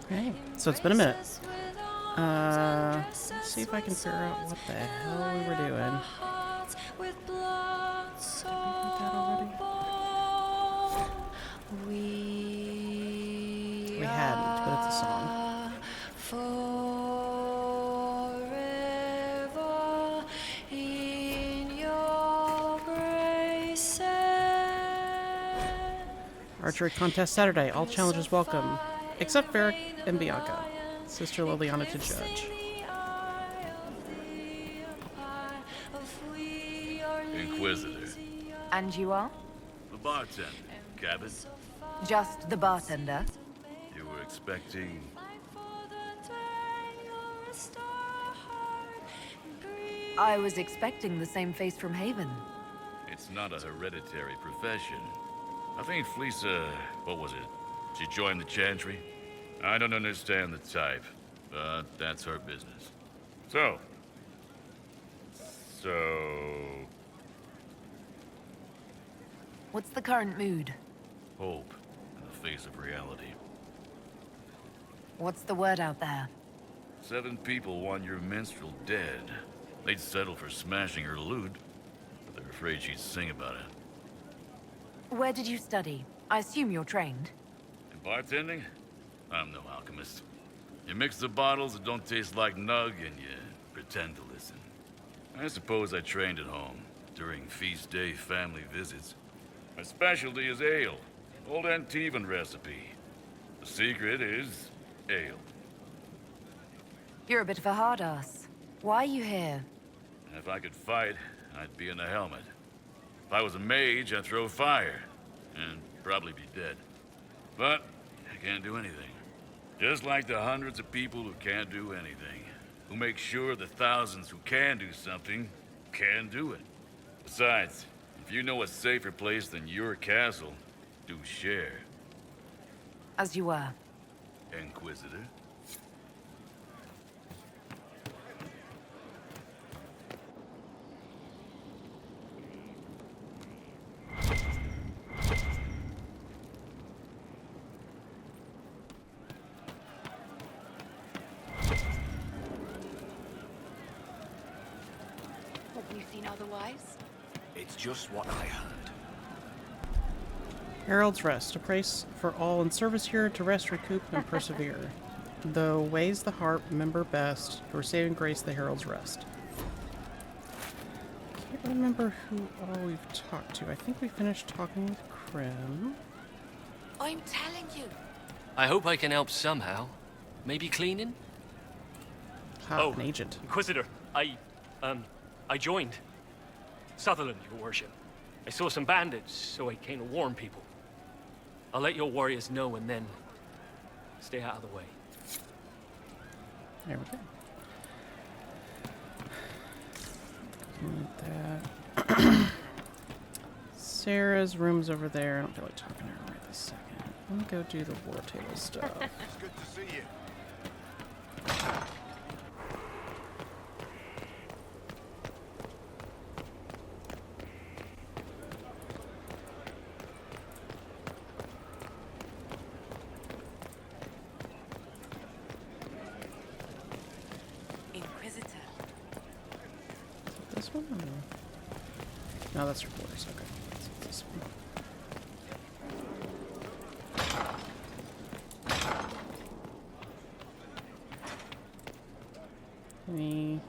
Hey, so it's been a minute. Let's see if I can figure out what the hell we were doing. Did we do that already? We hadn't, but it's a song. Forever in your grace. Archery contest Saturday. All challenges welcome. Except Varric and Bianca. Sister Liliana to judge. Inquisitor. And you are? The bartender. Cabin. Just the bartender? You were expecting... I was expecting the same face from Haven. It's not a hereditary profession. I think Fleesa... what was it? She joined the Chantry? I don't understand the type, but that's her business. So... What's the current mood? Hope in the face of reality. What's the word out there? 7 people want your minstrel dead. They'd settle for smashing her loot, but they're afraid she'd sing about it. Where did you study? I assume you're trained. In bartending? I'm no alchemist. You mix the bottles that don't taste like nug and you pretend to listen. I suppose I trained at home, during feast day family visits. My specialty is ale, old Antivan recipe. The secret is ale. You're a bit of a hard ass. Why are you here? If I could fight, I'd be in a helmet. If I was a mage, I'd throw fire, and probably be dead. But I can't do anything. Just like the hundreds of people who can't do anything, who make sure the thousands who can do something can do it. Besides, if you know a safer place than your castle, do share. As you were. Inquisitor. Have you seen otherwise? It's just what I heard. Herald's Rest. A place for all in service here to rest, recoup, and persevere. Though ways the heart remember best, your saving grace the Herald's Rest. Can't remember who all we've talked to. I think we finished talking with Krim. I'm telling you. I hope I can help somehow. Maybe cleaning? An agent. Inquisitor, I joined. Sutherland, your worship. I saw some bandits, so I came to warn people. I'll let your warriors know and then stay out of the way. There we go. Like that. Sarah's room's over there. I don't feel like talking to her right this second. Let me go do the war table stuff. It's good to see you. Inquisitor. This one? Or... No, that's reporters. Okay. Let's get this one. Any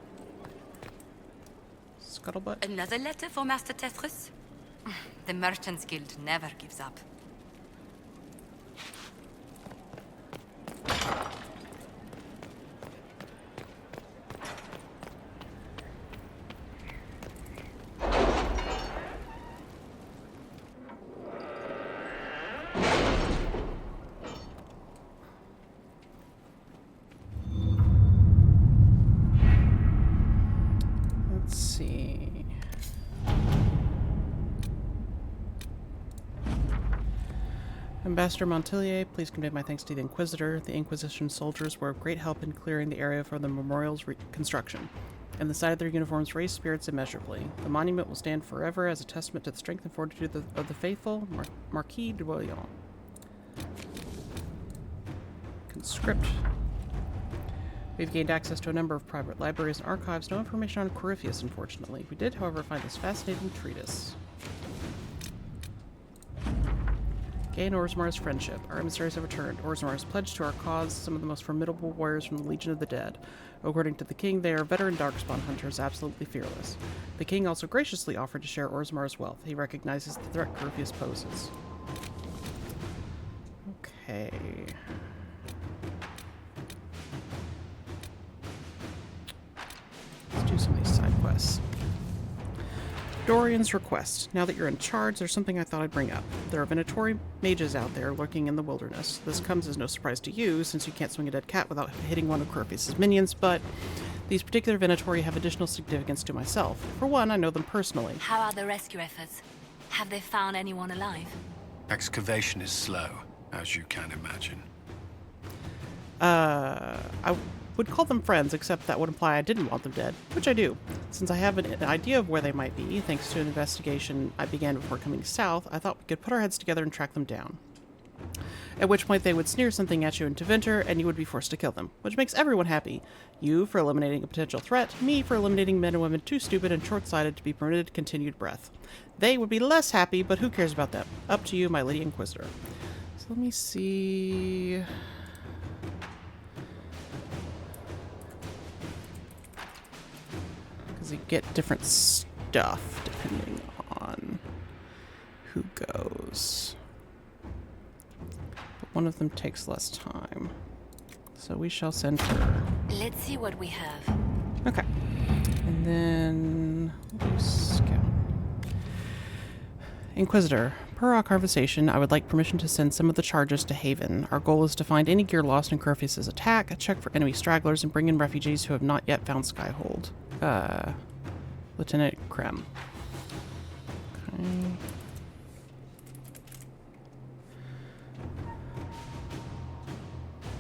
scuttlebutt? Another letter for Master Tetris? The Merchants Guild never gives up. Let's see. Ambassador Montilier, please convey my thanks to the Inquisitor. The Inquisition soldiers were of great help in clearing the area for the memorial's construction, and the sight of their uniforms raised spirits immeasurably. The monument will stand forever as a testament to the strength and fortitude of the faithful. Marquis de Bouillon. Script. We've gained access to a number of private libraries and archives. No information on Corypheus, unfortunately. We did, however, find this fascinating treatise. Gain Orzamar's friendship. Our emissaries have returned. Orzammar has pledged to our cause some of the most formidable warriors from the Legion of the Dead. According to the king, they are veteran darkspawn hunters, absolutely fearless. The king also graciously offered to share Orzamar's wealth. He recognizes the threat Corypheus poses. Okay. Let's do some of these side quests. Dorian's request. Now that you're in charge, there's something I thought I'd bring up. There are Venatori mages out there lurking in the wilderness. This comes as no surprise to you, since you can't swing a dead cat without hitting one of Corypheus' minions, but these particular Venatori have additional significance to myself. For one, I know them personally. How are the rescue efforts? Have they found anyone alive? Excavation is slow, as you can imagine. I would call them friends, except that would imply I didn't want them dead, which I do. Since I have an idea of where they might be, thanks to an investigation I began before coming south, I thought we could put our heads together and track them down. At which point they would sneer something at you in Tevinter, and you would be forced to kill them, which makes everyone happy. You for eliminating a potential threat, me for eliminating men and women too stupid and short-sighted to be permitted continued breath. They would be less happy, but who cares about them? Up to you, my Lady Inquisitor. So let me see... You get different stuff depending on who goes. But one of them takes less time. So we shall send her. Let's see what we have. Okay. And then we'll do scout. Inquisitor, per our conversation, I would like permission to send some of the charges to Haven. Our goal is to find any gear lost in Corypheus' attack, check for enemy stragglers, and bring in refugees who have not yet found Skyhold. Lieutenant Krem. Okay.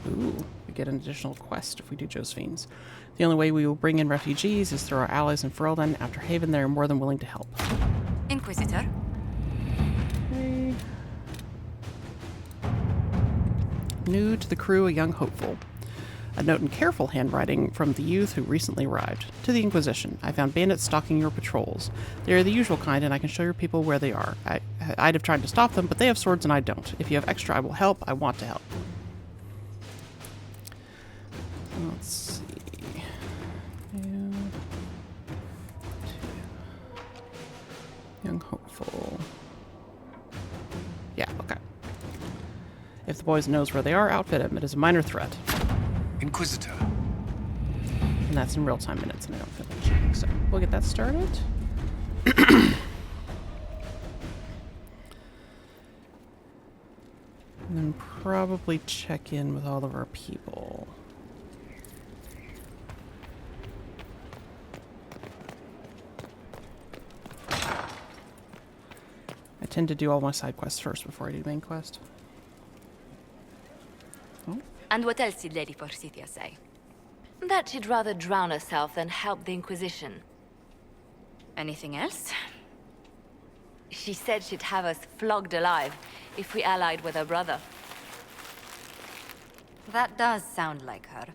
Ooh, we get an additional quest if we do Josephine's. The only way we will bring in refugees is through our allies in Ferelden. After Haven, they are more than willing to help. Inquisitor. Okay. New to the crew, a young hopeful. A note in careful handwriting from the youth who recently arrived. To the Inquisition, I found bandits stalking your patrols. They are the usual kind, and I can show your people where they are. I'd have tried to stop them, but they have swords and I don't. If you have extra, I will help. I want to help. Let's see. Young hopeful. Yeah, okay. If the boy knows where they are, outfit him. It is a minor threat. Inquisitor. And that's in real-time minutes, and I don't feel like checking, so we'll get that started. And then probably check in with all of our people. I tend to do all my side quests first before I do the main quest. And what else did Lady Forsythia say? That she'd rather drown herself than help the Inquisition. Anything else? She said she'd have us flogged alive if we allied with her brother. That does sound like her.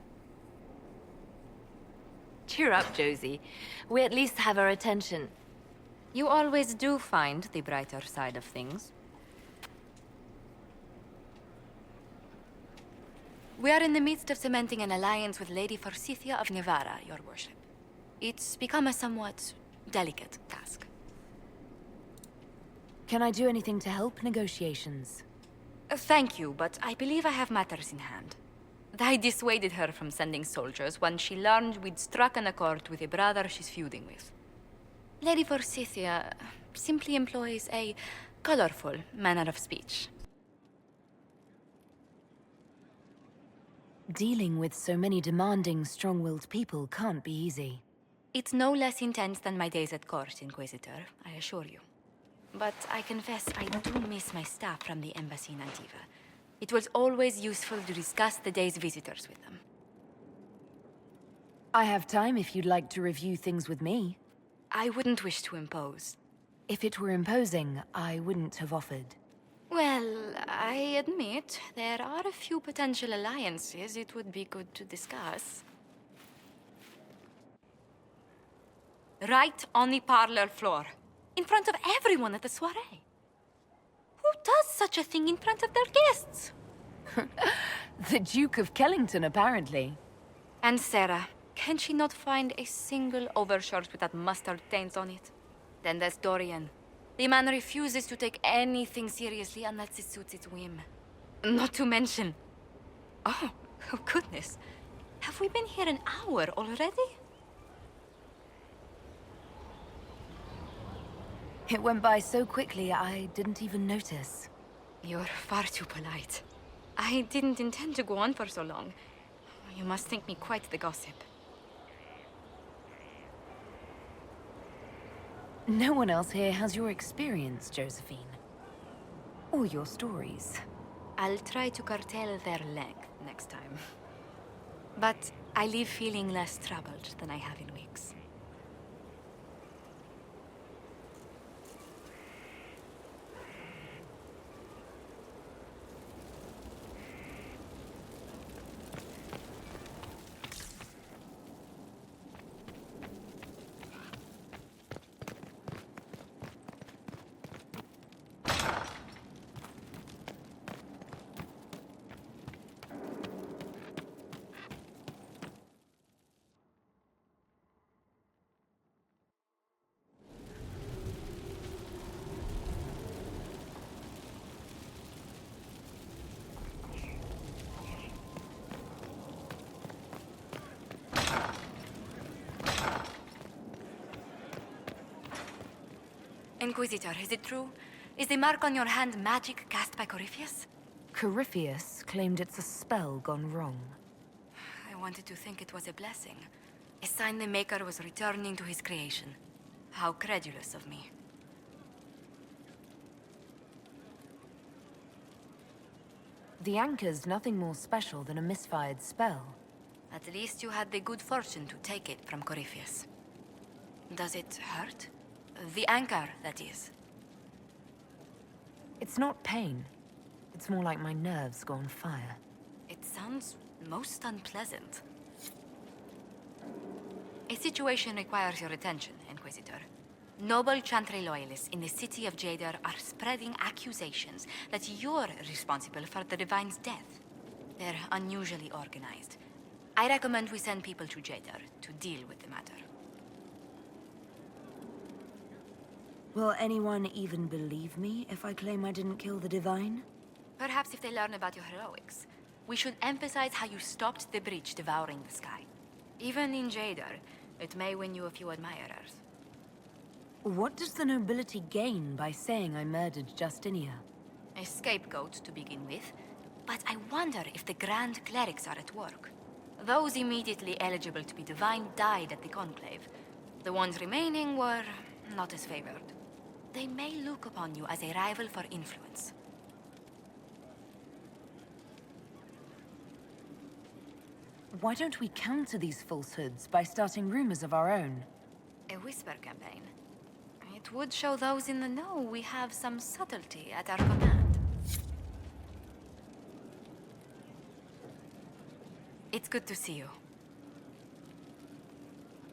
Cheer up, Josie. We at least have her attention. You always do find the brighter side of things. We are in the midst of cementing an alliance with Lady Forsythia of Nevada, your worship. It's become a somewhat delicate task. Can I do anything to help negotiations? Thank you, but I believe I have matters in hand. I dissuaded her from sending soldiers when she learned we'd struck an accord with a brother she's feuding with. Lady Forsythia simply employs a colorful manner of speech. Dealing with so many demanding, strong-willed people can't be easy. It's no less intense than my days at court, Inquisitor, I assure you. But I confess I do miss my staff from the embassy in Antiva. It was always useful to discuss the day's visitors with them. I have time if you'd like to review things with me. I wouldn't wish to impose. If it were imposing, I wouldn't have offered. Well, Well, I admit there are a few potential alliances it would be good to discuss. Right on the parlor floor, in front of everyone at the soiree. Who does such a thing in front of their guests? The Duke of Kellington, apparently. And Sarah, can she not find a single overshirt with that mustard taint on it? Then there's Dorian. The man refuses to take anything seriously unless it suits its whim. Not to mention... Oh goodness. Have we been here an hour already? It went by so quickly, I didn't even notice. You're far too polite. I didn't intend to go on for so long. You must think me quite the gossip. No one else here has your experience, Josephine. Or your stories. I'll try to curtail their length next time. But I leave feeling less troubled than I have in weeks. Inquisitor, is it true? Is the mark on your hand magic cast by Corypheus? Corypheus claimed it's a spell gone wrong. I wanted to think it was a blessing. A sign the Maker was returning to his creation. How credulous of me. The anchor's nothing more special than a misfired spell. At least you had the good fortune to take it from Corypheus. Does it hurt? The anchor, that is. It's not pain. It's more like my nerves go on fire. It sounds most unpleasant. A situation requires your attention, Inquisitor. Noble Chantry loyalists in the city of Jadar are spreading accusations that you're responsible for the Divine's death. They're unusually organized. I recommend we send people to Jadar to deal with the matter. Will anyone even believe me if I claim I didn't kill the Divine? Perhaps if they learn about your heroics. We should emphasize how you stopped the breach devouring the sky. Even in Jadar, it may win you a few admirers. What does the nobility gain by saying I murdered Justinia? A scapegoat to begin with, but I wonder if the Grand Clerics are at work. Those immediately eligible to be divine died at the Conclave. The ones remaining were not as favored. They may look upon you as a rival for influence. Why don't we counter these falsehoods by starting rumors of our own? A whisper campaign. It would show those in the know we have some subtlety at our command. It's good to see you.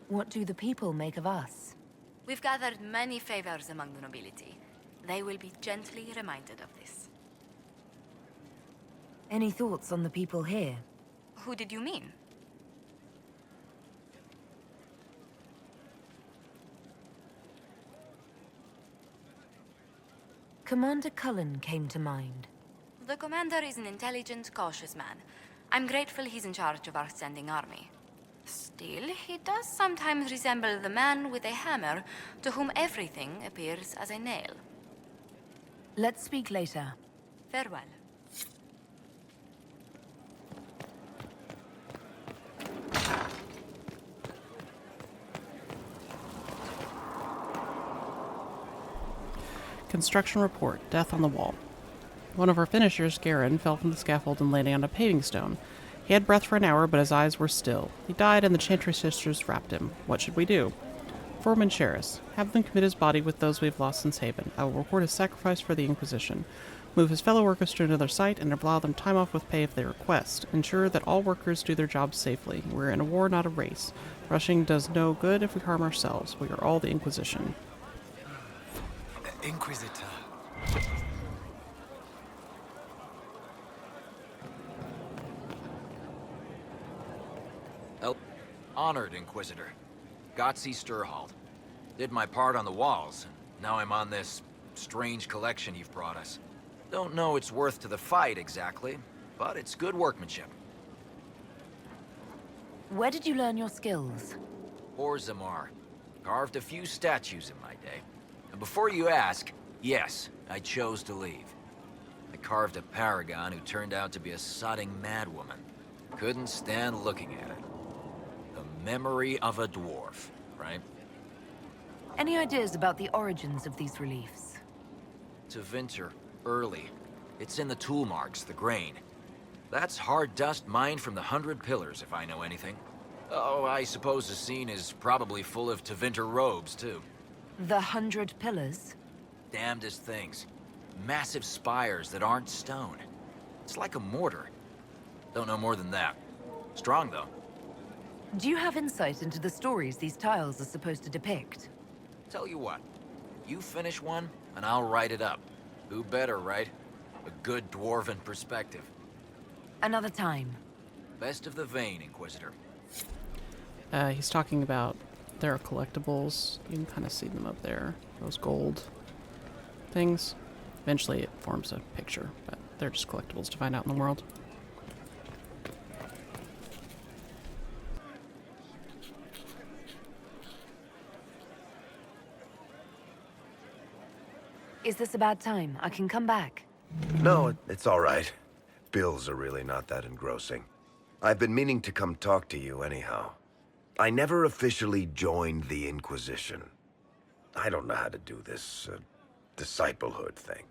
What do the people make of us? We've gathered many favors among the nobility. They will be gently reminded of this. Any thoughts on the people here? Who did you mean? Commander Cullen came to mind. The commander is an intelligent, cautious man. I'm grateful he's in charge of our standing army. Still, he does sometimes resemble the man with a hammer to whom everything appears as a nail. Let's speak later. Farewell. Construction report. Death on the wall. One of our finishers, Garen, fell from the scaffold and landed on a paving stone. He had breath for an hour, but his eyes were still. He died, and the Chantry sisters wrapped him. What should we do? Foreman Sheriff. Have them commit his body with those we have lost since Haven. I will report his sacrifice for the Inquisition. Move his fellow workers to another site and allow them time off with pay if they request. Ensure that all workers do their jobs safely. We're in a war, not a race. Rushing does no good if we harm ourselves. We are all the Inquisition. Inquisitor. Oh, honored Inquisitor. Gotzi Skyhold. Did my part on the walls, and now I'm on this strange collection you've brought us. Don't know its worth to the fight exactly, but it's good workmanship. Where did you learn your skills? Zamar. Carved a few statues in my day. And before you ask, yes, I chose to leave. I carved a paragon who turned out to be a sodding madwoman. Couldn't stand looking at it. The memory of a dwarf, right? Any ideas about the origins of these reliefs? To Vinter, early. It's in the tool marks, the grain. That's hard dust mined from the 100 Pillars, if I know anything. Oh, I suppose the scene is probably full of Tevinter robes, too. The 100 Pillars? Damnedest things. Massive spires that aren't stone. It's like a mortar. Don't know more than that. Strong, though. Do you have insight into the stories these tiles are supposed to depict? Tell you what. You finish one, and I'll write it up. Who better, right? A good dwarven perspective. Another time. Best of the vein, Inquisitor. He's talking about there are collectibles. You can kind of see them up there. Those gold things. Eventually it forms a picture, but they're just collectibles to find out in the world. Is this a bad time? I can come back. No, it's all right. Bills are really not that engrossing. I've been meaning to come talk to you anyhow. I never officially joined the Inquisition. I don't know how to do this, disciplehood thing.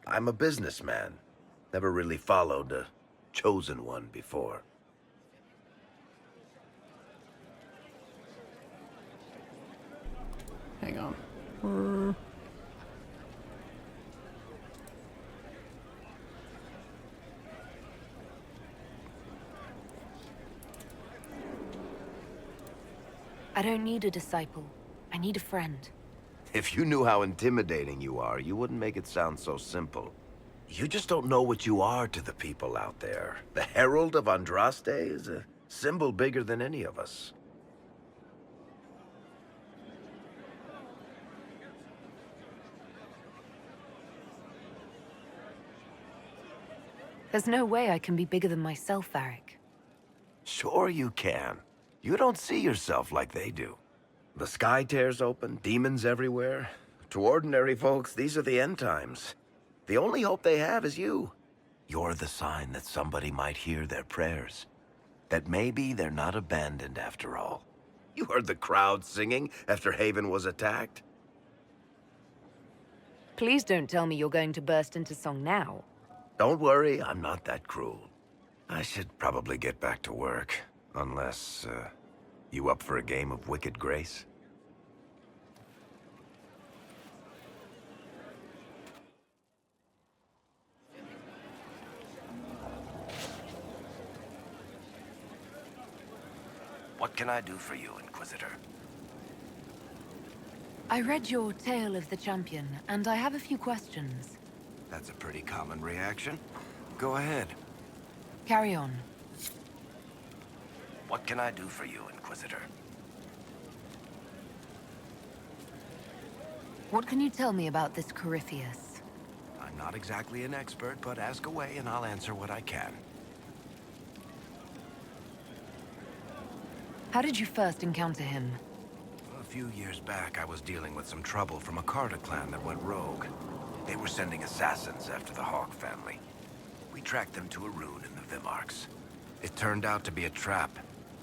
I'm a businessman. Never really followed a chosen one before. Hang on. I don't need a disciple. I need a friend. If you knew how intimidating you are, you wouldn't make it sound so simple. You just don't know what you are to the people out there. The Herald of Andraste is a symbol bigger than any of us. There's no way I can be bigger than myself, Varric. Sure you can. You don't see yourself like they do. The sky tears open, demons everywhere. To ordinary folks, these are the end times. The only hope they have is you. You're the sign that somebody might hear their prayers. That maybe they're not abandoned after all. You heard the crowd singing after Haven was attacked? Please don't tell me you're going to burst into song now. Don't worry, I'm not that cruel. I should probably get back to work. Unless, you up for a game of Wicked Grace? What can I do for you, Inquisitor? I read your Tale of the Champion, and I have a few questions. That's a pretty common reaction. Go ahead. Carry on. What can I do for you, Inquisitor? What can you tell me about this Corypheus? I'm not exactly an expert, but ask away and I'll answer what I can. How did you first encounter him? A few years back, I was dealing with some trouble from a Carter clan that went rogue. They were sending assassins after the Hawk family. We tracked them to a rune in the Vimarks. It turned out to be a trap.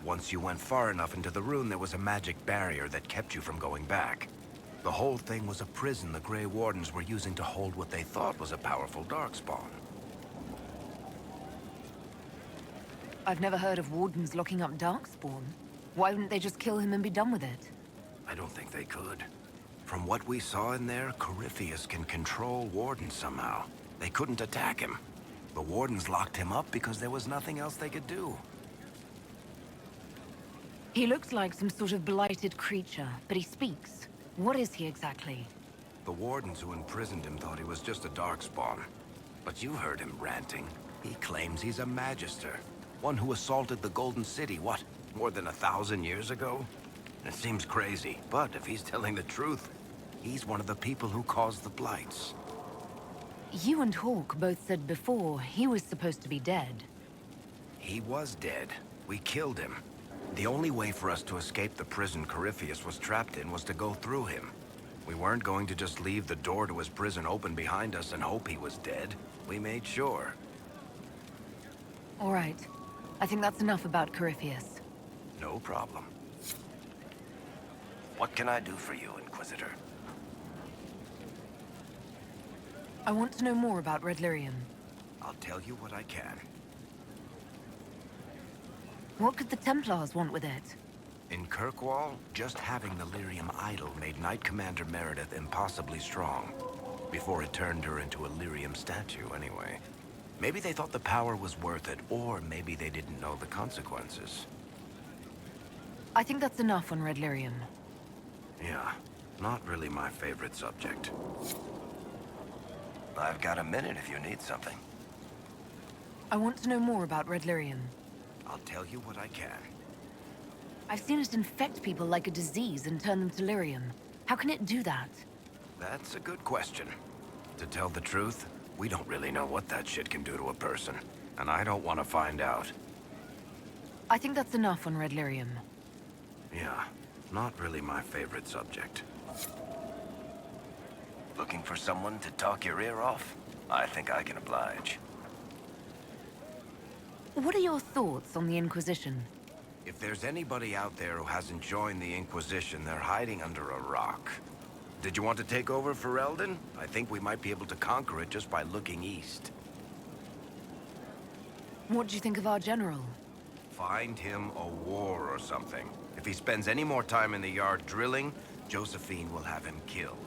Once you went far enough into the rune, there was a magic barrier that kept you from going back. The whole thing was a prison the Grey Wardens were using to hold what they thought was a powerful Darkspawn. I've never heard of Wardens locking up Darkspawn. Why wouldn't they just kill him and be done with it? I don't think they could. From what we saw in there, Corypheus can control Wardens somehow. They couldn't attack him. The Wardens locked him up because there was nothing else they could do. He looks like some sort of blighted creature, but he speaks. What is he exactly? The Wardens who imprisoned him thought he was just a darkspawn. But you heard him ranting. He claims he's a Magister. One who assaulted the Golden City, what, more than 1,000 years ago? It seems crazy, but if he's telling the truth, he's one of the people who caused the Blights. You and Hawk both said before he was supposed to be dead. He was dead. We killed him. The only way for us to escape the prison Corypheus was trapped in was to go through him. We weren't going to just leave the door to his prison open behind us and hope he was dead. We made sure. All right. I think that's enough about Corypheus. No problem. What can I do for you, Inquisitor? I want to know more about Red Lyrium. I'll tell you what I can. What could the Templars want with it? In Kirkwall, just having the Lyrium idol made Knight Commander Meredith impossibly strong. Before it turned her into a Lyrium statue, anyway. Maybe they thought the power was worth it, or maybe they didn't know the consequences. I think that's enough on Red Lyrium. Yeah, not really my favorite subject. I've got a minute if you need something. I want to know more about Red Lyrium. I'll tell you what I can. I've seen it infect people like a disease and turn them to lyrium. How can it do that? That's a good question. To tell the truth, we don't really know what that shit can do to a person. And I don't want to find out. I think that's enough on Red Lyrium. Yeah, not really my favorite subject. Looking for someone to talk your ear off? I think I can oblige. What are your thoughts on the Inquisition? If there's anybody out there who hasn't joined the Inquisition, they're hiding under a rock. Did you want to take over for Eldon? I think we might be able to conquer it just by looking east. What do you think of our general? Find him a war or something. If he spends any more time in the yard drilling, Josephine will have him killed.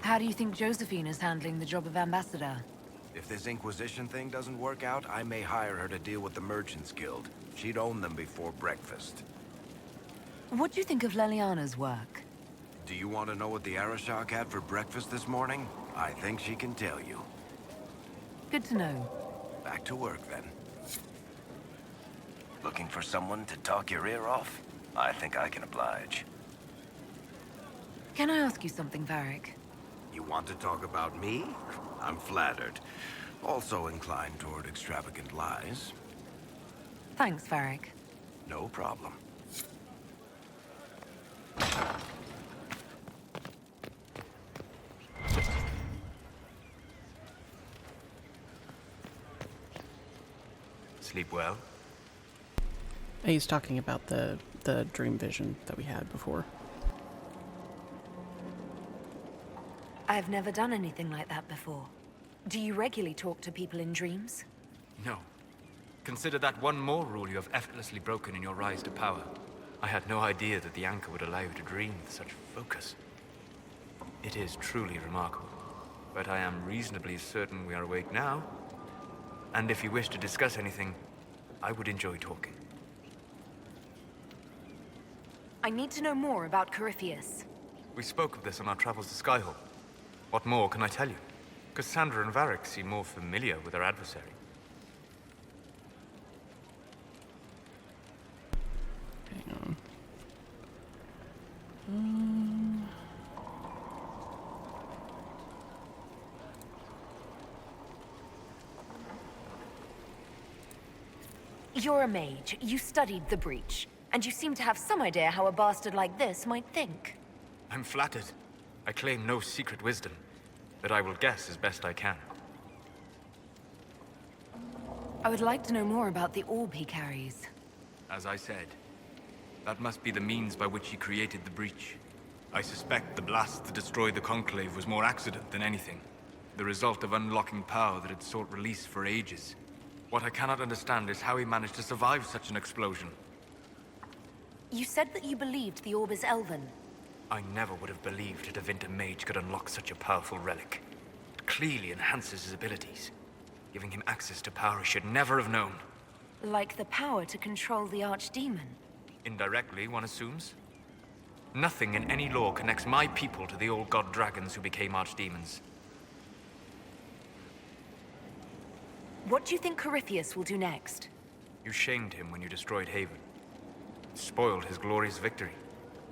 How do you think Josephine is handling the job of ambassador? If this Inquisition thing doesn't work out, I may hire her to deal with the Merchants Guild. She'd own them before breakfast. What do you think of Leliana's work? Do you want to know what the Arashok had for breakfast this morning? I think she can tell you. Good to know. Back to work, then. Looking for someone to talk your ear off? I think I can oblige. Can I ask you something, Varric? You want to talk about me? I'm flattered. Also inclined toward extravagant lies. Thanks, Varric. No problem. Sleep well? He's talking about the dream vision that we had before. I've never done anything like that before. Do you regularly talk to people in dreams? No. Consider that one more rule you have effortlessly broken in your rise to power. I had no idea that the anchor would allow you to dream with such focus. It is truly remarkable. But I am reasonably certain we are awake now. And if you wish to discuss anything, I would enjoy talking. I need to know more about Corypheus. We spoke of this on our travels to Skyhold. What more can I tell you? Cassandra and Varric seem more familiar with our adversary. Hang on. You're a mage. You studied the Breach. And you seem to have some idea how a bastard like this might think. I'm flattered. I claim no secret wisdom, but I will guess as best I can. I would like to know more about the orb he carries. As I said, that must be the means by which he created the breach. I suspect the blast to destroy the Conclave was more accident than anything. The result of unlocking power that had sought release for ages. What I cannot understand is how he managed to survive such an explosion. You said that you believed the orb is elven. I never would have believed a Devinter mage could unlock such a powerful relic. It clearly enhances his abilities, giving him access to power he should never have known. Like the power to control the Archdemon. Indirectly, one assumes. Nothing in any law connects my people to the old god dragons who became archdemons. What do you think Corypheus will do next? You shamed him when you destroyed Haven. Spoiled his glorious victory.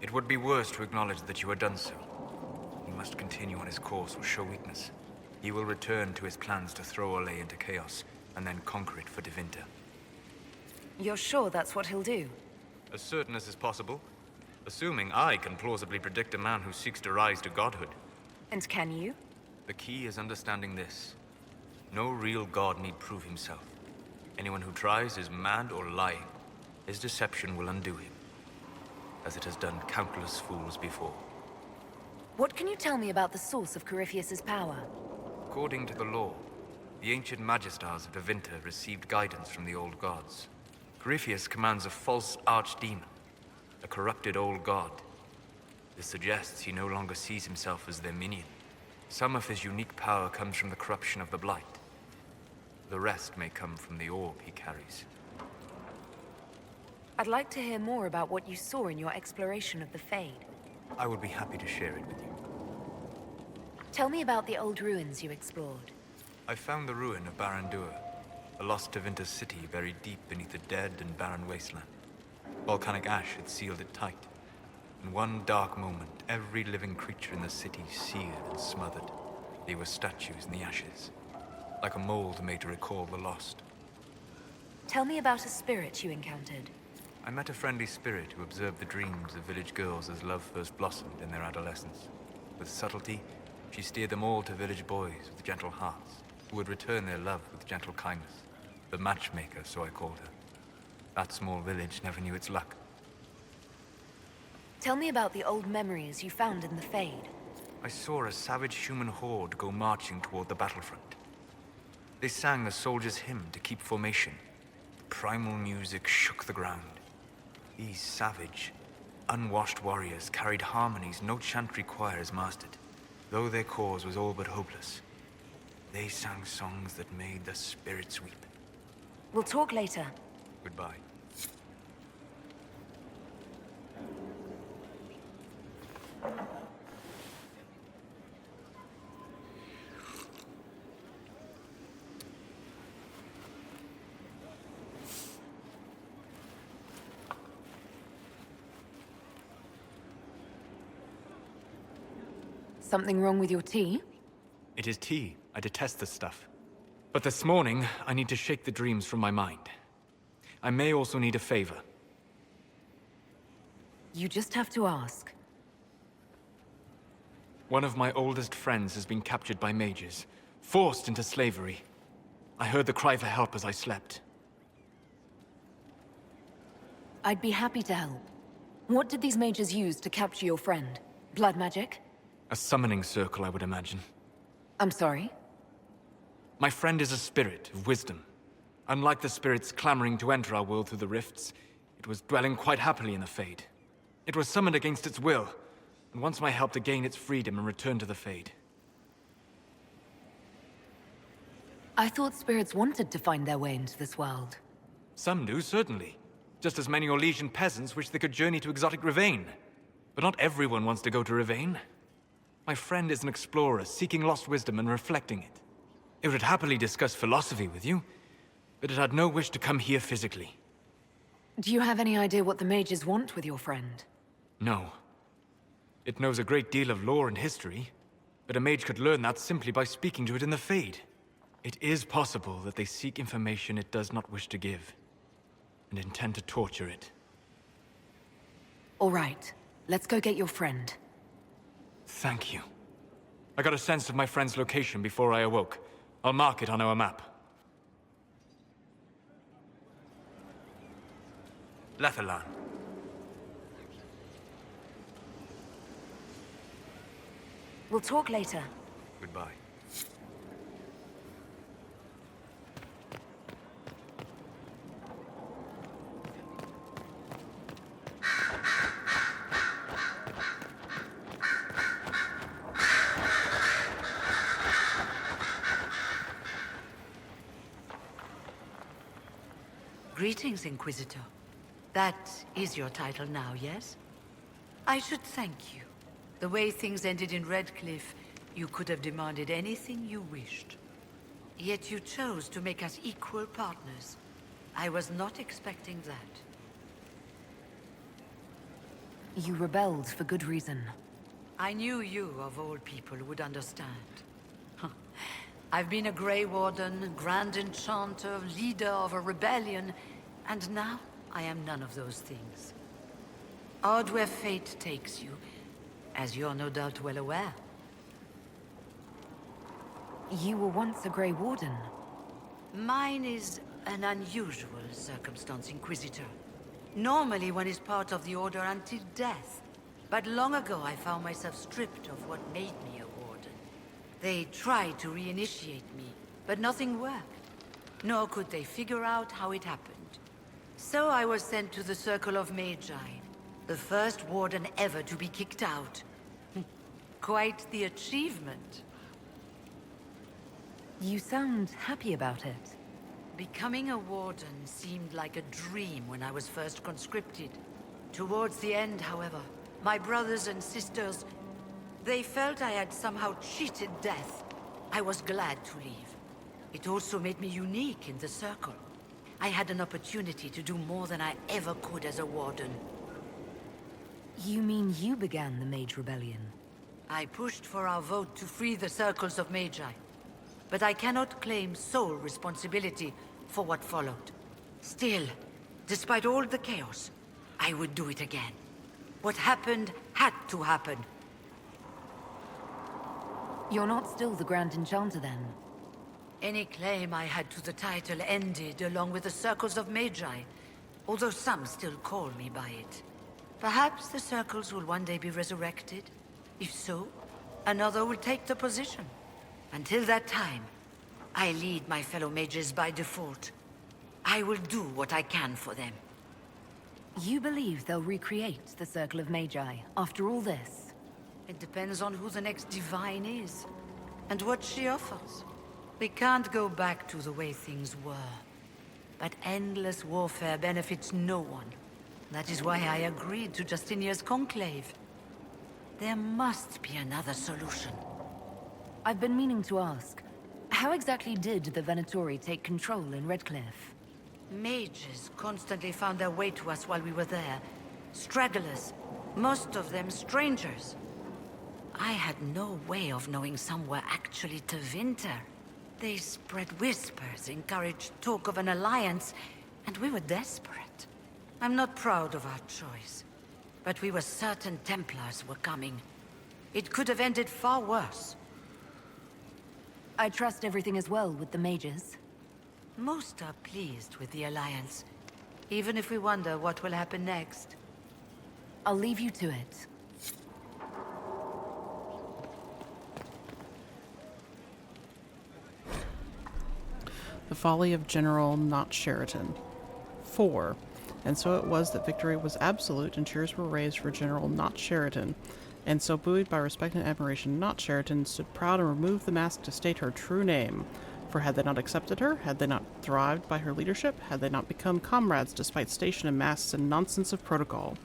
It would be worse to acknowledge that you had done so. He must continue on his course or show weakness. He will return to his plans to throw Olay into chaos, and then conquer it for Devinter. You're sure that's what he'll do? As certain as is possible, assuming I can plausibly predict a man who seeks to rise to godhood. And can you? The key is understanding this. No real god need prove himself. Anyone who tries is mad or lying. His deception will undo him, as it has done countless fools before. What can you tell me about the source of Corypheus's power? According to the law, the ancient Magistars of Devinter received guidance from the old gods. Corypheus commands a false archdemon, a corrupted old god. This suggests he no longer sees himself as their minion. Some of his unique power comes from the corruption of the Blight. The rest may come from the orb he carries. I'd like to hear more about what you saw in your exploration of the Fade. I would be happy to share it with you. Tell me about the old ruins you explored. I found the ruin of Barandur, a lost Devinter city buried deep beneath a dead and barren wasteland. Volcanic ash had sealed it tight. In one dark moment, every living creature in the city seared and smothered. They were statues in the ashes, like a mold made to recall the lost. Tell me about a spirit you encountered. I met a friendly spirit who observed the dreams of village girls as love first blossomed in their adolescence. With subtlety, she steered them all to village boys with gentle hearts, who would return their love with gentle kindness. The matchmaker, so I called her. That small village never knew its luck. Tell me about the old memories you found in the Fade. I saw a savage human horde go marching toward the battlefront. They sang the soldiers' hymn to keep formation. The primal music shook the ground. These savage, unwashed warriors carried harmonies no chantry choirs mastered, though their cause was all but hopeless. They sang songs that made the spirits weep. We'll talk later. Goodbye. Something wrong with your tea? It is tea. I detest this stuff. But this morning, I need to shake the dreams from my mind. I may also need a favor. You just have to ask. One of my oldest friends has been captured by mages, forced into slavery. I heard the cry for help as I slept. I'd be happy to help. What did these mages use to capture your friend? Blood magic? A summoning circle, I would imagine. I'm sorry? My friend is a spirit of wisdom. Unlike the spirits clamoring to enter our world through the rifts, it was dwelling quite happily in the Fade. It was summoned against its will, and wants my help to gain its freedom and return to the Fade. I thought spirits wanted to find their way into this world. Some do, certainly. Just as many Orlesian peasants wish they could journey to exotic Rivain. But not everyone wants to go to Rivain. My friend is an explorer, seeking lost wisdom and reflecting it. It would happily discuss philosophy with you, but it had no wish to come here physically. Do you have any idea what the mages want with your friend? No. It knows a great deal of lore and history, but a mage could learn that simply by speaking to it in the Fade. It is possible that they seek information it does not wish to give, and intend to torture it. All right, let's go get your friend. Thank you. I got a sense of my friend's location before I awoke. I'll mark it on our map. Lethalan. We'll talk later. Goodbye. Greetings, Inquisitor. That is your title now, yes? I should thank you. The way things ended in Redcliffe, you could have demanded anything you wished. Yet you chose to make us equal partners. I was not expecting that. You rebelled for good reason. I knew you, of all people, would understand. I've been a Grey Warden, Grand Enchanter, leader of a rebellion, and now I am none of those things. Odd where fate takes you, as you're no doubt well aware. You were once a Grey Warden. Mine is an unusual circumstance, Inquisitor. Normally one is part of the Order until death. But long ago I found myself stripped of what made me a Warden. They tried to reinitiate me, but nothing worked. Nor could they figure out how it happened. So I was sent to the Circle of Magi, the first Warden ever to be kicked out. Quite the achievement. You sound happy about it. Becoming a Warden seemed like a dream when I was first conscripted. Towards the end, however, my brothers and sisters, they felt I had somehow cheated death. I was glad to leave. It also made me unique in the Circle. I had an opportunity to do more than I ever could as a Warden. You mean you began the Mage Rebellion? I pushed for our vote to free the Circles of Magi. But I cannot claim sole responsibility for what followed. Still, despite all the chaos, I would do it again. What happened had to happen. You're not still the Grand Enchanter, then? Any claim I had to the title ended along with the Circles of Magi, although some still call me by it. Perhaps the Circles will one day be resurrected. If so, another will take the position. Until that time, I lead my fellow mages by default. I will do what I can for them. You believe they'll recreate the Circle of Magi after all this? It depends on who the next divine is, and what she offers. We can't go back to the way things were. But endless warfare benefits no one. That is why I agreed to Justinia's conclave. There must be another solution. I've been meaning to ask, how exactly did the Venatori take control in Redcliffe? Mages constantly found their way to us while we were there. Stragglers, most of them strangers. I had no way of knowing some were actually Tevinter. They spread whispers, encouraged talk of an alliance, and we were desperate. I'm not proud of our choice, but we were certain Templars were coming. It could have ended far worse. I trust everything is well with the mages. Most are pleased with the Alliance, even if we wonder what will happen next. I'll leave you to it. The Folly of General Not Sheraton. 4. And so it was that victory was absolute and cheers were raised for General Not Sheraton. And so, buoyed by respect and admiration, Not Sheraton stood proud and removed the mask to state her true name. For had they not accepted her, had they not thrived by her leadership, had they not become comrades despite station and masks and nonsense of protocol?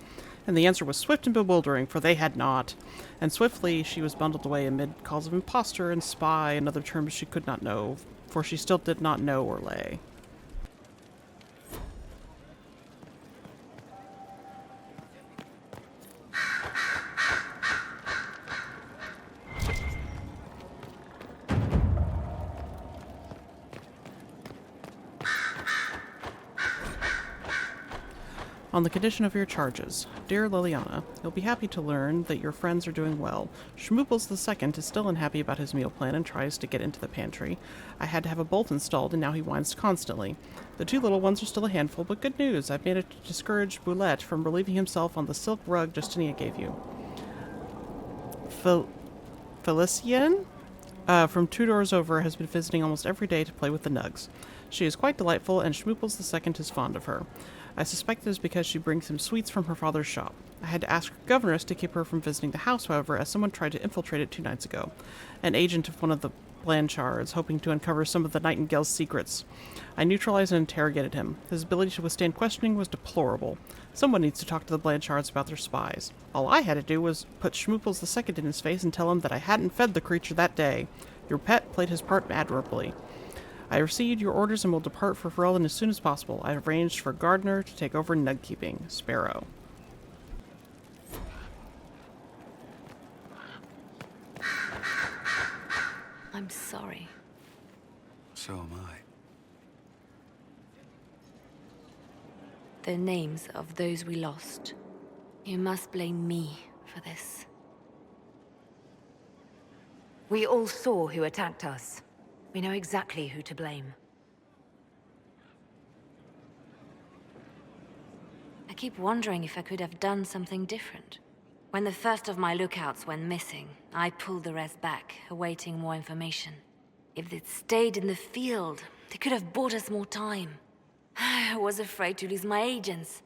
And the answer was swift and bewildering, for they had not. And swiftly she was bundled away amid calls of impostor and spy and other terms she could not know, for she still did not know or lay. On the condition of your charges, dear Liliana, you'll be happy to learn that your friends are doing well. Schmooples II is still unhappy about his meal plan and tries to get into the pantry. I had to have a bolt installed and now he whines constantly. The two little ones are still a handful, but good news, I've managed to discourage Boulette from relieving himself on the silk rug Justinia gave you. Felician, from 2 doors over, has been visiting almost every day to play with the nugs. She is quite delightful, and Schmooples II is fond of her. I suspect it is because she brings him sweets from her father's shop. I had to ask her governess to keep her from visiting the house, however, as someone tried to infiltrate it 2 nights ago. An agent of one of the Blanchards, hoping to uncover some of the Nightingale's secrets. I neutralized and interrogated him. His ability to withstand questioning was deplorable. Someone needs to talk to the Blanchards about their spies. All I had to do was put Schmooples II in his face and tell him that I hadn't fed the creature that day. Your pet played his part admirably. I received your orders and will depart for Ferelden as soon as possible. I have arranged for Gardner to take over nug keeping. Sparrow. I'm sorry. So am I. The names of those we lost. You must blame me for this. We all saw who attacked us. We know exactly who to blame. I keep wondering if I could have done something different. When the first of my lookouts went missing, I pulled the rest back, awaiting more information. If they'd stayed in the field, they could have bought us more time. I was afraid to lose my agents.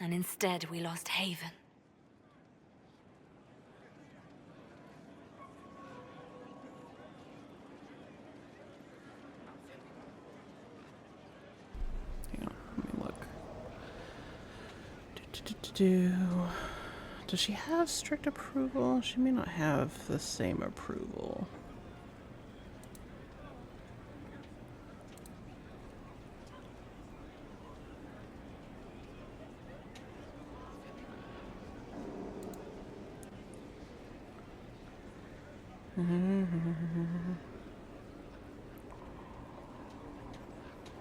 And instead, we lost Haven. Hang on, let me look. Does she have strict approval? She may not have the same approval.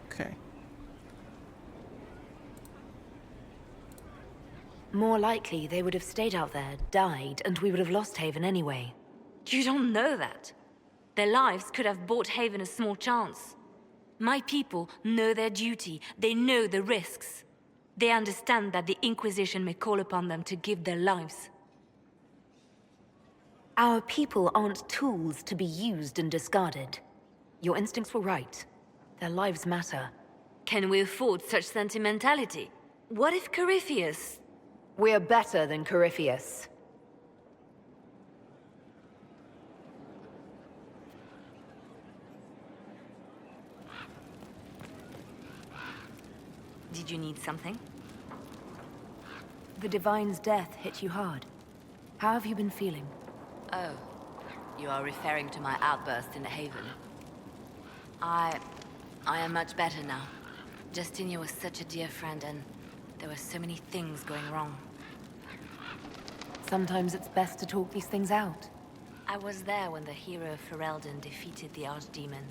Okay. More likely, they would have stayed out there, died, and we would have lost Haven anyway. You don't know that. Their lives could have bought Haven a small chance. My people know their duty. They know the risks. They understand that the Inquisition may call upon them to give their lives. Our people aren't tools to be used and discarded. Your instincts were right. Their lives matter. Can we afford such sentimentality? What if Corypheus... We're better than Corypheus. Did you need something? The Divine's death hit you hard. How have you been feeling? Oh, you are referring to my outburst in Haven. I am much better now. Justinia was such a dear friend, and there were so many things going wrong. Sometimes it's best to talk these things out. I was there when the hero of Ferelden defeated the Archdemon.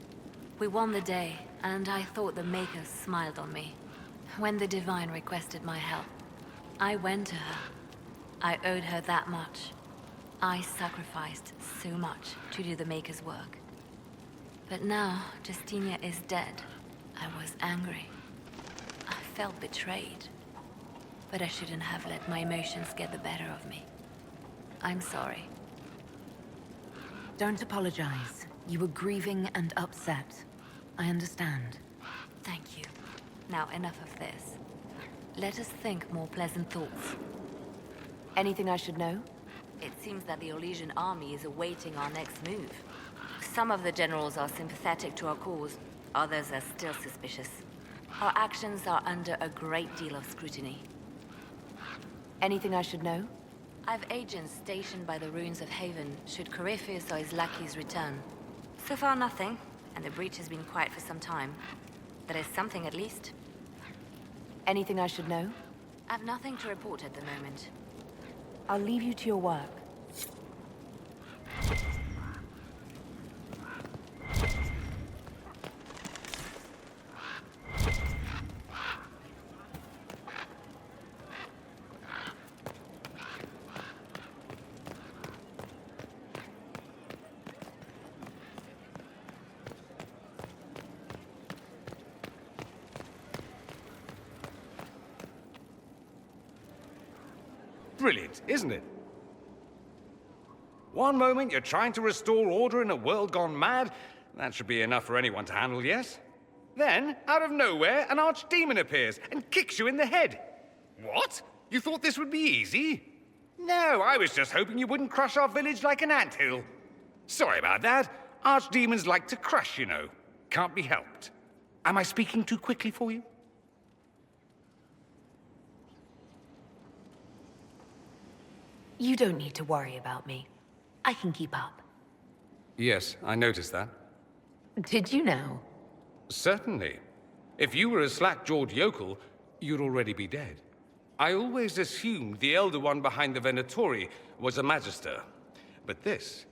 We won the day, and I thought the Makers smiled on me. When the Divine requested my help, I went to her. I owed her that much. I sacrificed so much to do the Maker's work. But now, Justinia is dead. I was angry. I felt betrayed. But I shouldn't have let my emotions get the better of me. I'm sorry. Don't apologize. You were grieving and upset. I understand. Thank you. Now enough of this. Let us think more pleasant thoughts. Anything I should know? It seems that the Orlesian army is awaiting our next move. Some of the generals are sympathetic to our cause, others are still suspicious. Our actions are under a great deal of scrutiny. Anything I should know? I've agents stationed by the ruins of Haven, should Corypheus or his lackeys return. So far nothing, and the breach has been quiet for some time. But it's something at least. Anything I should know? I've nothing to report at the moment. I'll leave you to your work. Brilliant, isn't it? One moment you're trying to restore order in a world gone mad. That should be enough for anyone to handle, yes? Then, out of nowhere, an archdemon appears and kicks you in the head. What? You thought this would be easy? No, I was just hoping you wouldn't crush our village like an anthill. Sorry about that. Archdemons like to crush, you know. Can't be helped. Am I speaking too quickly for you? You don't need to worry about me. I can keep up. Yes, I noticed that. Did you now? Certainly. If you were a slack-jawed yokel, you'd already be dead. I always assumed the Elder One behind the Venatori was a Magister. But this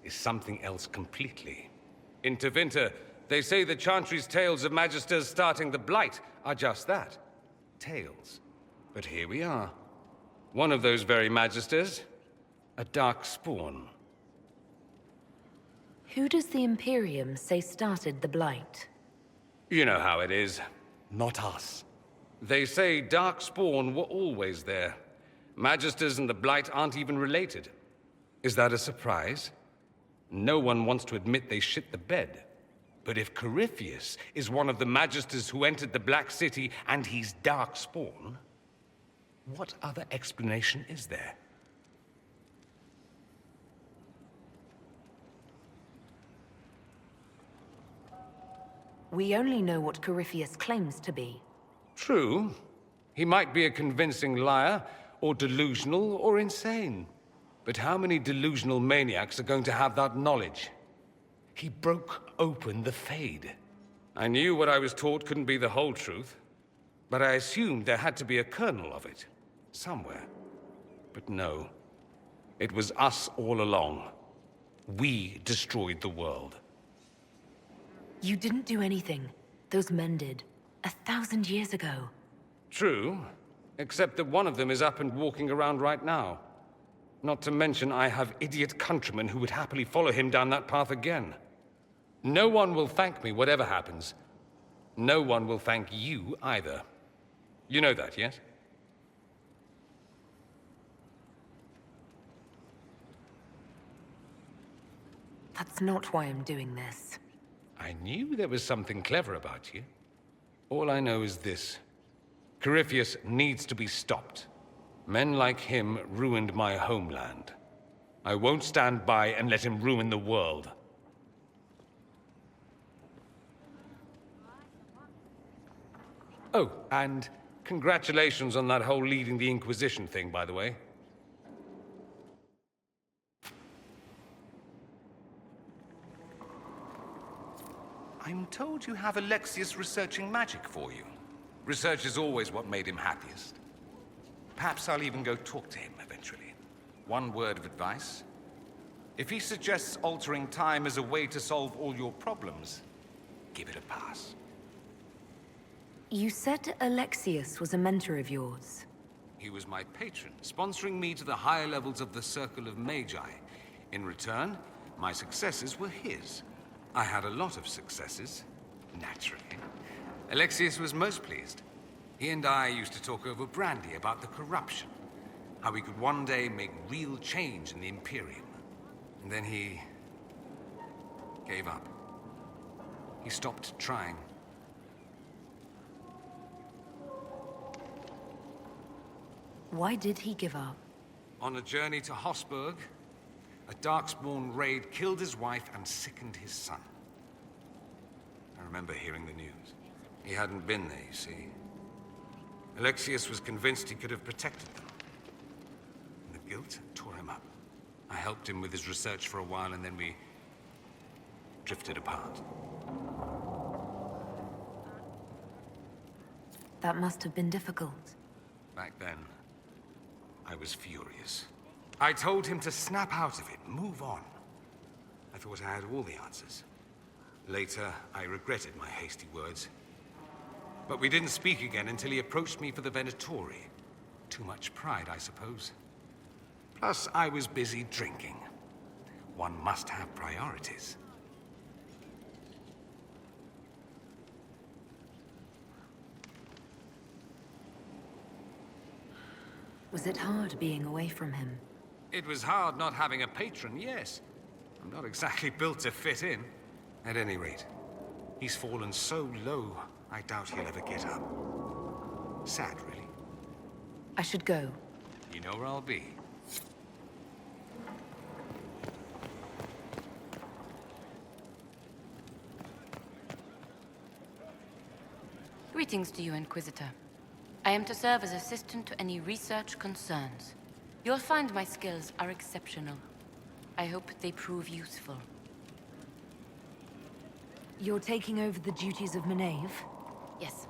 is something else completely. In Tevinter, they say the Chantry's tales of Magisters starting the Blight are just that. Tales. But here we are. One of those very Magisters. A dark spawn. Who does the Imperium say started the Blight? You know how it is. Not us. They say Darkspawn were always there. Magisters and the Blight aren't even related. Is that a surprise? No one wants to admit they shit the bed. But if Corypheus is one of the Magisters who entered the Black City and he's Darkspawn, what other explanation is there? We only know what Corypheus claims to be. True. He might be a convincing liar, or delusional, or insane. But how many delusional maniacs are going to have that knowledge? He broke open the Fade. I knew what I was taught couldn't be the whole truth, but I assumed there had to be a kernel of it, somewhere. But no. It was us all along. We destroyed the world. You didn't do anything. Those men did. 1,000 years ago. True, except that one of them is up and walking around right now. Not to mention I have idiot countrymen who would happily follow him down that path again. No one will thank me, whatever happens. No one will thank you either. You know that, yes? That's not why I'm doing this. I knew there was something clever about you. All I know is this. Corypheus needs to be stopped. Men like him ruined my homeland. I won't stand by and let him ruin the world. Oh, and congratulations on that whole leading the Inquisition thing, by the way. I'm told you have Alexius researching magic for you. Research is always what made him happiest. Perhaps I'll even go talk to him eventually. One word of advice. If he suggests altering time as a way to solve all your problems, give it a pass. You said Alexius was a mentor of yours. He was my patron, sponsoring me to the higher levels of the Circle of Magi. In return, my successes were his. I had a lot of successes, naturally. Alexius was most pleased. He and I used to talk over brandy about the corruption, how we could one day make real change in the Imperium. And then he gave up. He stopped trying. Why did he give up? On a journey to Hossberg, a Darkspawn raid killed his wife and sickened his son. I remember hearing the news. He hadn't been there, you see. Alexius was convinced he could have protected them. And the guilt tore him up. I helped him with his research for a while, and then we drifted apart. That must have been difficult. Back then, I was furious. I told him to snap out of it, move on. I thought I had all the answers. Later, I regretted my hasty words. But we didn't speak again until he approached me for the Venatori. Too much pride, I suppose. Plus, I was busy drinking. One must have priorities. Was it hard being away from him? It was hard not having a patron, yes. I'm not exactly built to fit in. At any rate, he's fallen so low, I doubt he'll ever get up. Sad, really. I should go. You know where I'll be. Greetings to you, Inquisitor. I am to serve as assistant to any research concerns. You'll find my skills are exceptional. I hope they prove useful. You're taking over the duties of Maeve? Yes.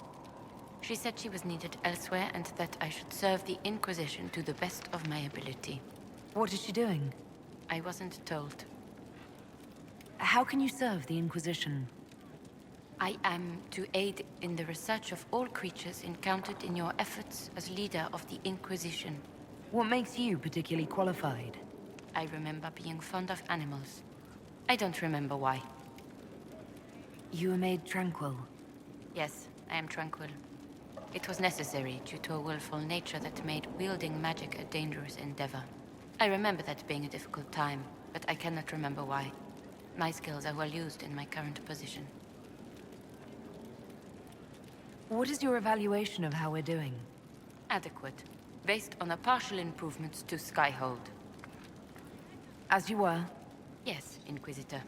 She said she was needed elsewhere and that I should serve the Inquisition to the best of my ability. What is she doing? I wasn't told. How can you serve the Inquisition? I am to aid in the research of all creatures encountered in your efforts as leader of the Inquisition. What makes you particularly qualified? I remember being fond of animals. I don't remember why. You were made tranquil. Yes, I am tranquil. It was necessary due to a willful nature that made wielding magic a dangerous endeavor. I remember that being a difficult time, but I cannot remember why. My skills are well used in my current position. What is your evaluation of how we're doing? Adequate, based on the partial improvements to Skyhold. As you were? Yes, Inquisitor.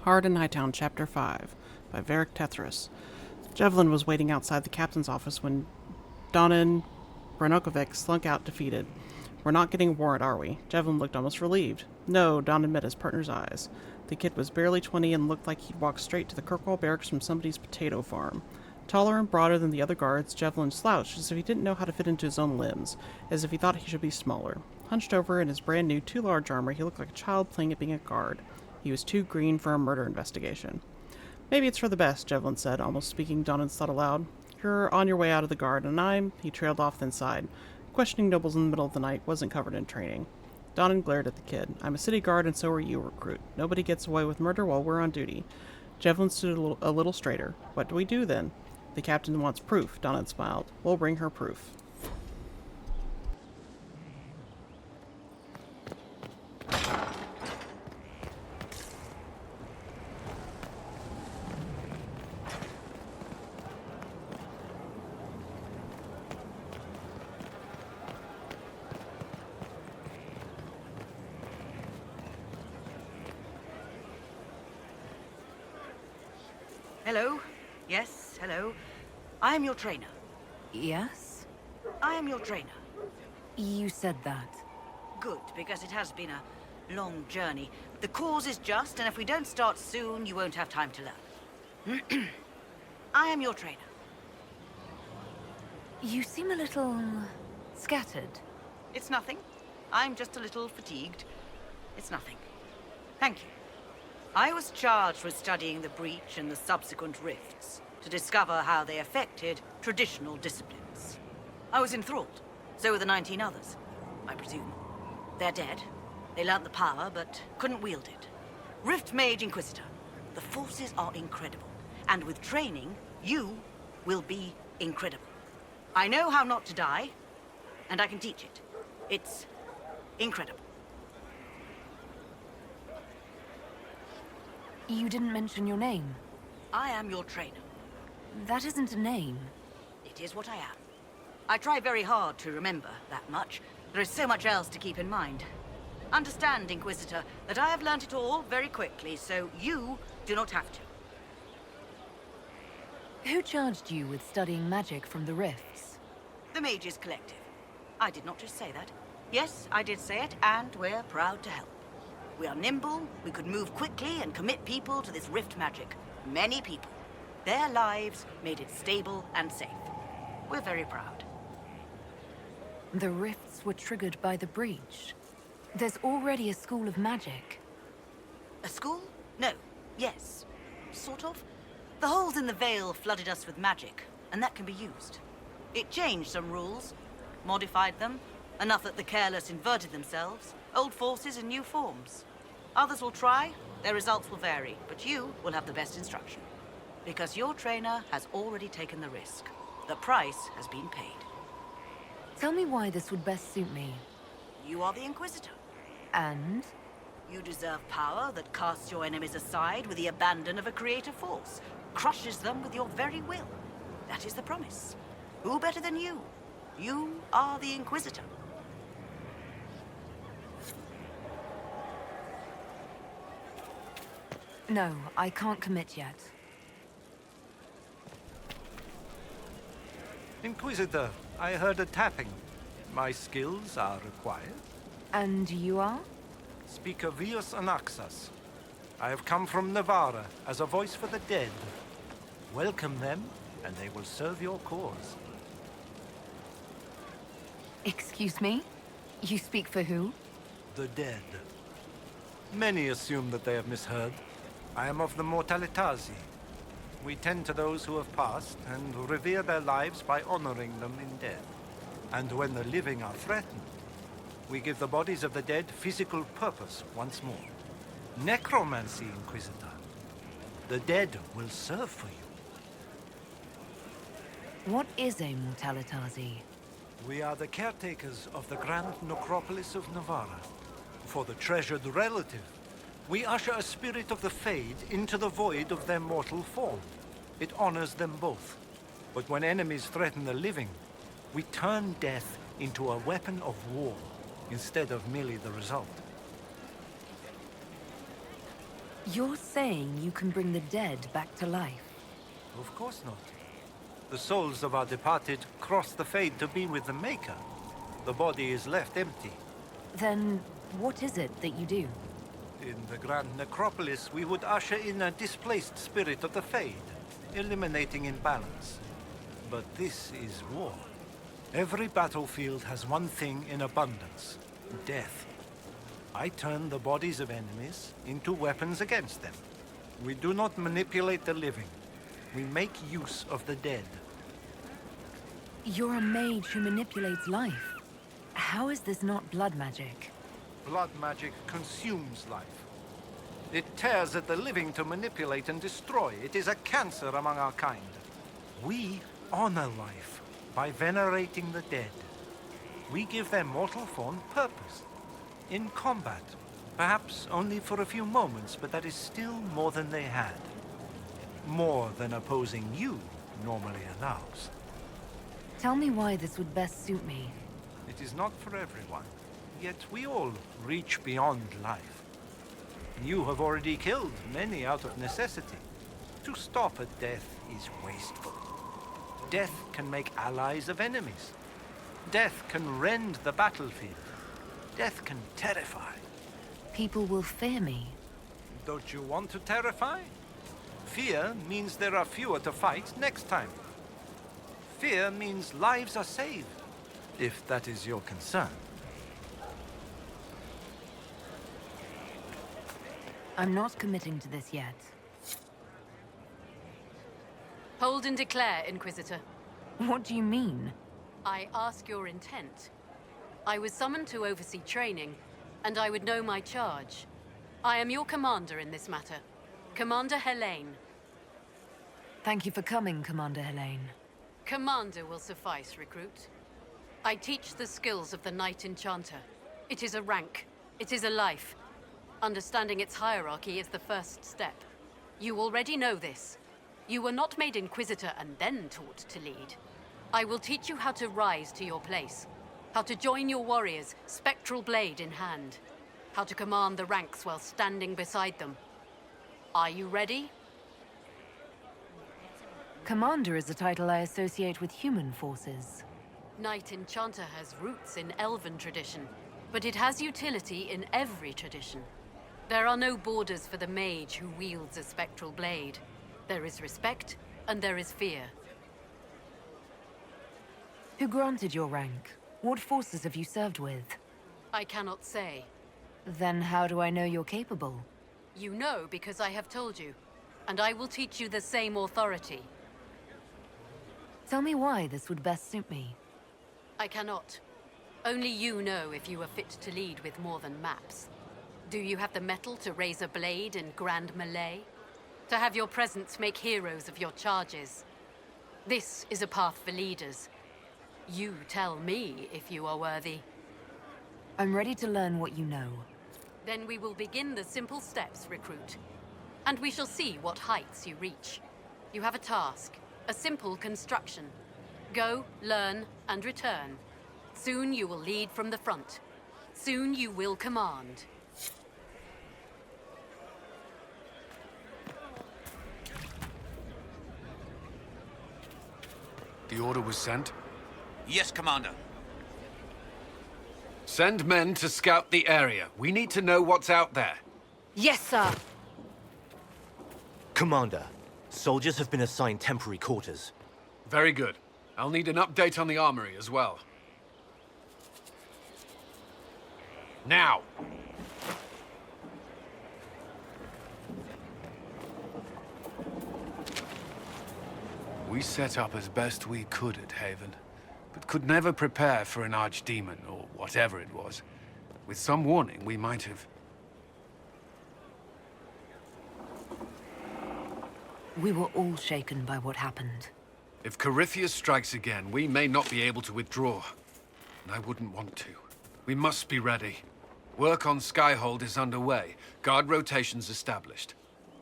Hard in Hightown, Chapter 5, by Varric Tethras. Javelin was waiting outside the captain's office when Donan Branokovic slunk out defeated. We're not getting a warrant, are we? Javelin looked almost relieved. No, Donan met his partner's eyes. The kid was barely 20 and looked like he'd walked straight to the Kirkwall barracks from somebody's potato farm. Taller and broader than the other guards, Javelin slouched as if he didn't know how to fit into his own limbs, as if he thought he should be smaller. Hunched over in his brand new too large armor, he looked like a child playing at being a guard. He was too green for a murder investigation. Maybe it's for the best, Javelin said, almost speaking Donan's thought aloud. You're on your way out of the guard, and he trailed off then sighed. Questioning nobles in the middle of the night wasn't covered in training. Donan glared at the kid. I'm a city guard, and so are you, recruit. Nobody gets away with murder while we're on duty. Javelin stood a little straighter. What do we do, then? The captain wants proof, Donan smiled. We'll bring her proof. Hello? Yes, hello. I am your trainer. Yes? I am your trainer. You said that. Good, because it has been a long journey. The cause is just, and if we don't start soon, you won't have time to learn. I am your trainer. You seem a little scattered. It's nothing. I'm just a little fatigued. It's nothing. Thank you. I was charged with studying the breach and the subsequent rifts to discover how they affected traditional disciplines. I was enthralled. So were the 19 others, I presume. They're dead. They learnt the power, but couldn't wield it. Rift Mage Inquisitor. The forces are incredible. And with training, you will be incredible. I know how not to die, and I can teach it. It's incredible. You didn't mention your name. I am your trainer. That isn't a name. It is what I am. I try very hard to remember that much. There is so much else to keep in mind. Understand, Inquisitor, that I have learnt it all very quickly, so you do not have to. Who charged you with studying magic from the rifts? The Mages Collective. I did not just say that. Yes, I did say it, and we're proud to help. We are nimble, we could move quickly and commit people to this rift magic. Many people. Their lives made it stable and safe. We're very proud. The rifts were triggered by the breach. There's already a school of magic. A school? No. Yes. Sort of. The holes in the veil flooded us with magic, and that can be used. It changed some rules, modified them, enough that the careless inverted themselves, old forces in new forms. Others will try, their results will vary, but you will have the best instruction. Because your trainer has already taken the risk. The price has been paid. Tell me why this would best suit me. You are the Inquisitor. And? You deserve power that casts your enemies aside with the abandon of a creative force, crushes them with your very will. That is the promise. Who better than you? You are the Inquisitor. No, I can't commit yet. Inquisitor, I heard a tapping. My skills are required. And you are? Speaker Vius Anaxas. I have come from Navarra as a voice for the dead. Welcome them, and they will serve your cause. Excuse me? You speak for who? The dead. Many assume that they have misheard. I am of the Mortalitazi. We tend to those who have passed and revere their lives by honoring them in death. And when the living are threatened, we give the bodies of the dead physical purpose once more. Necromancy, Inquisitor. The dead will serve for you. What is a Mortalitazi? We are the caretakers of the Grand Necropolis of Navarra. For the treasured relative, we usher a spirit of the Fade into the void of their mortal form. It honors them both. But when enemies threaten the living, we turn death into a weapon of war, instead of merely the result. You're saying you can bring the dead back to life? Of course not. The souls of our departed cross the Fade to be with the Maker. The body is left empty. Then, what is it that you do? In the Grand Necropolis, we would usher in a displaced spirit of the Fade, eliminating imbalance. But this is war. Every battlefield has one thing in abundance: death. I turn the bodies of enemies into weapons against them. We do not manipulate the living. We make use of the dead. You're a mage who manipulates life. How is this not blood magic? Blood magic consumes life. It tears at the living to manipulate and destroy. It is a cancer among our kind. We honor life by venerating the dead. We give their mortal form purpose. In combat, perhaps only for a few moments, but that is still more than they had. More than opposing you normally allows. Tell me why this would best suit me. It is not for everyone, yet we all reach beyond life. You have already killed many out of necessity. To stop at death is wasteful. Death can make allies of enemies. Death can rend the battlefield. Death can terrify. People will fear me. Don't you want to terrify? Fear means there are fewer to fight next time. Fear means lives are saved, if that is your concern. I'm not committing to this yet. Hold and declare, Inquisitor. What do you mean? I ask your intent. I was summoned to oversee training, and I would know my charge. I am your commander in this matter, Commander Helene. Thank you for coming, Commander Helene. Commander will suffice, recruit. I teach the skills of the Knight Enchanter. It is a rank. It is a life. Understanding its hierarchy is the first step. You already know this. You were not made Inquisitor and then taught to lead. I will teach you how to rise to your place. How to join your warriors, spectral blade in hand. How to command the ranks while standing beside them. Are you ready? Commander is a title I associate with human forces. Knight Enchanter has roots in Elven tradition, but it has utility in every tradition. There are no borders for the mage who wields a spectral blade. There is respect, and there is fear. Who granted your rank? What forces have you served with? I cannot say. Then how do I know you're capable? You know because I have told you, and I will teach you the same authority. Tell me why this would best suit me. I cannot. Only you know if you are fit to lead with more than maps. Do you have the mettle to raise a blade in grand melee? To have your presence make heroes of your charges? This is a path for leaders. You tell me if you are worthy. I'm ready to learn what you know. Then we will begin the simple steps, recruit. And we shall see what heights you reach. You have a task, a simple construction. Go, learn, and return. Soon you will lead from the front. Soon you will command. The order was sent? Yes, Commander. Send men to scout the area. We need to know what's out there. Yes, sir. Commander, soldiers have been assigned temporary quarters. Very good. I'll need an update on the armory as well. Now! We set up as best we could at Haven, but could never prepare for an archdemon, or whatever it was. With some warning, we might have... We were all shaken by what happened. If Corythius strikes again, we may not be able to withdraw. And I wouldn't want to. We must be ready. Work on Skyhold is underway. Guard rotations established.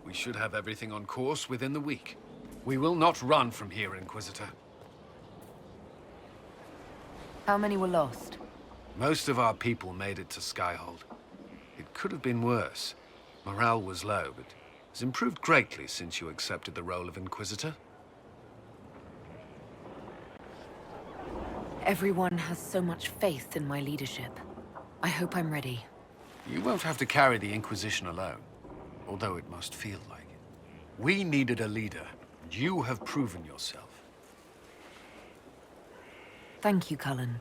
We should have everything on course within the week. We will not run from here, Inquisitor. How many were lost? Most of our people made it to Skyhold. It could have been worse. Morale was low, but has improved greatly since you accepted the role of Inquisitor. Everyone has so much faith in my leadership. I hope I'm ready. You won't have to carry the Inquisition alone, although it must feel like it. We needed a leader, and you have proven yourself. Thank you, Cullen.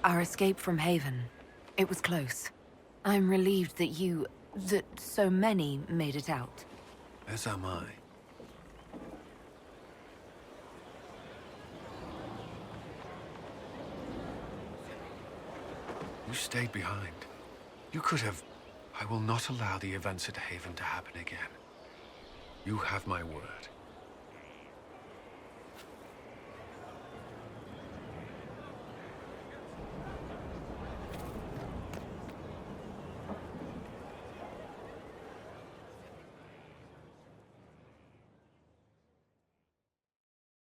Our escape from Haven, it was close. I'm relieved that so many made it out. As am I. You stayed behind. You could have... I will not allow the events at Haven to happen again. You have my word.